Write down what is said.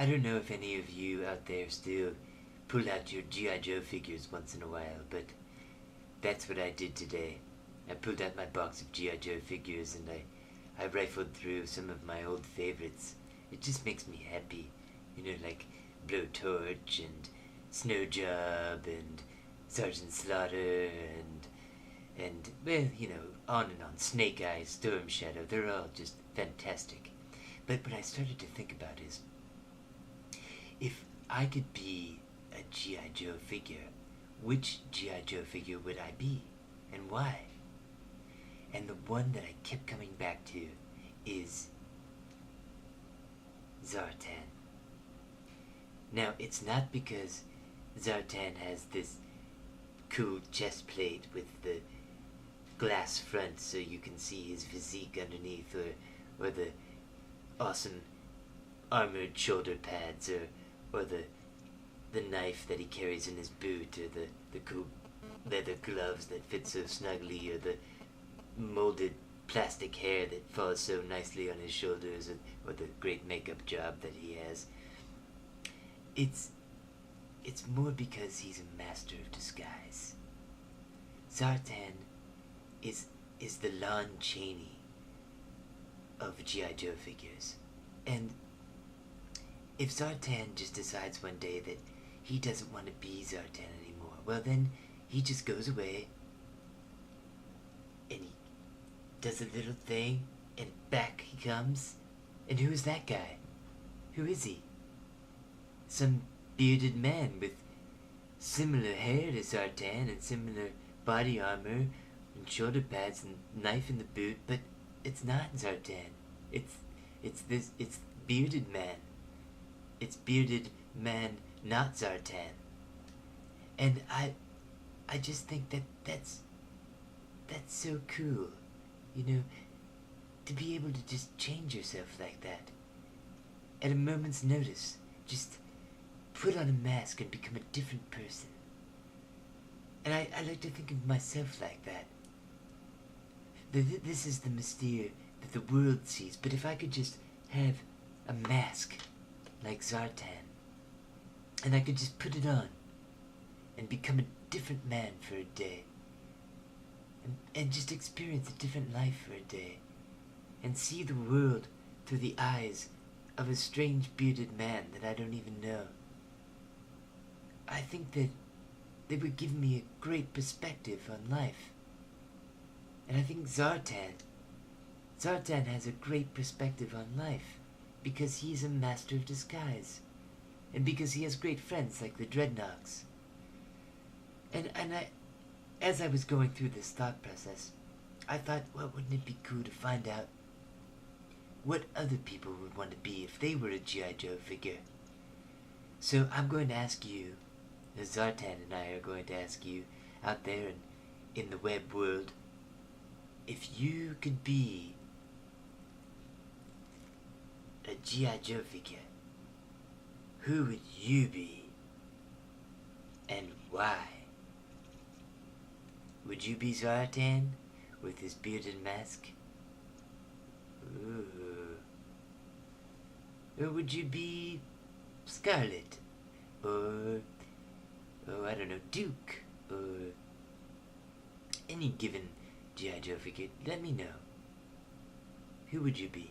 I don't know if any of you out there still pull out your G.I. Joe figures once in a while, but that's what I did today. I pulled out my box of G.I. Joe figures and I rifled through some of my old favorites. It just makes me happy. You know, like Blowtorch and Snow Job and Sergeant Slaughter and well, you know, on and on. Snake Eyes, Storm Shadow, they're all just fantastic. But what I started to think about is, if I could be a G.I. Joe figure, which G.I. Joe figure would I be? And why? And the one that I kept coming back to is Zartan. Now, it's not because Zartan has this cool chest plate with the glass front so you can see his physique underneath, or the awesome armored shoulder pads, or the knife that he carries in his boot, or the cool leather gloves that fit so snugly, or the molded plastic hair that falls so nicely on his shoulders, or the great makeup job that he has. It's more because he's a master of disguise. Zartan is the Lon Chaney of G.I. Joe figures. And if Zartan just decides one day that he doesn't want to be Zartan anymore, well then he just goes away and he does a little thing and back he comes. And who is that guy? Who is he? Some bearded man with similar hair to Zartan and similar body armor and shoulder pads and knife in the boot, but it's not Zartan. It's bearded man. It's bearded man, not Zartan. And I just think that's so cool. You know, to be able to just change yourself like that. At a moment's notice. Just put on a mask and become a different person. And I like to think of myself like that. This is the mystere that the world sees, but if I could just have a mask like Zartan, and I could just put it on and become a different man for a day, and just experience a different life for a day, and see the world through the eyes of a strange bearded man that I don't even know, I think that they would give me a great perspective on life. And I think Zartan has a great perspective on life because he's a master of disguise, and because he has great friends like the Dreadnoks. And as I was going through this thought process, I thought, well, wouldn't it be cool to find out what other people would want to be if they were a G.I. Joe figure? So I'm going to ask you, Zartan and I are going to ask you out there in the web world, if you could be a G.I. Joe figure, who would you be? And why? Would you be Zartan with his bearded mask? Ooh. Or would you be Scarlet? Or, oh, I don't know, Duke? Or any given G.I. Joe figure? Let me know. Who would you be?